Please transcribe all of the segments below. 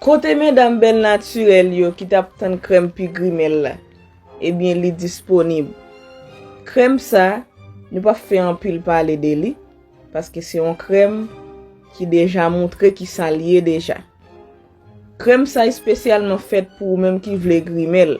Côté mesdames belle naturelle yo qui t'a tan crème puis grimel là, eh bien li disponible. Crème ça, ne pas faire en pile parler de lui parce que c'est une crème qui déjà montré qui s'allie déjà. Crème ça est spécialement faite pour même qui veut grimel,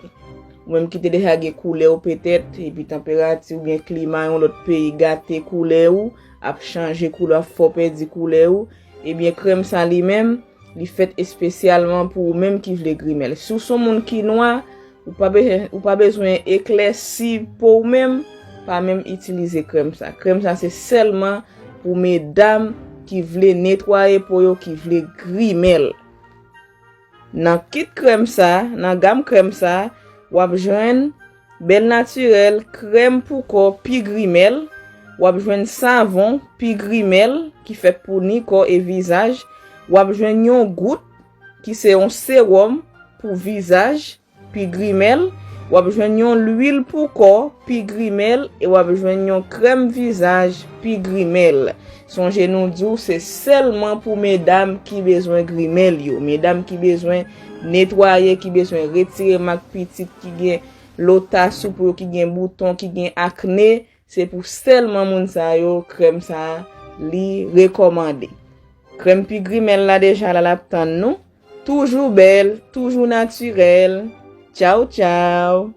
ou même qui te déjà gè couleur peut-être et puis température ou bien climat dans l'autre pays gâté couleur ou a changer couleur faut perdre couleur ou et bien crème ça lui-même li fait spécialement pour même qui veut grimel. Sous son monde qui noir ou pas besoin éclairci pour même pas même utiliser crème ça. Crème ça c'est seulement pour mesdames qui veulent nettoyer pour yo qui veulent grimel. Dans kit crème ça, dans gamme crème ça, wap jwenn belle naturelle crème pour corps pi grimel, wap jwenn savon pi grimel qui fait pour ni corps et visage, wap jwenn yon goutte qui c'est un sérum pour visage pi grimel, wap jwenn yon l'huile pour corps pi grimel et wap jwenn yon crème visage pi grimel. Songez nous dire c'est seulement pour mesdames qui besoin grimel yo, mesdames qui besoin nettoyer, qui besoin retirer mak petit qui gen lota soupe qui gen bouton, qui gen acné, c'est pour seulement moun sa yo crème ça li recommandé. Crème pi grimel là déjà la tan nous, toujours belle, toujours naturelle. Ciao ciao.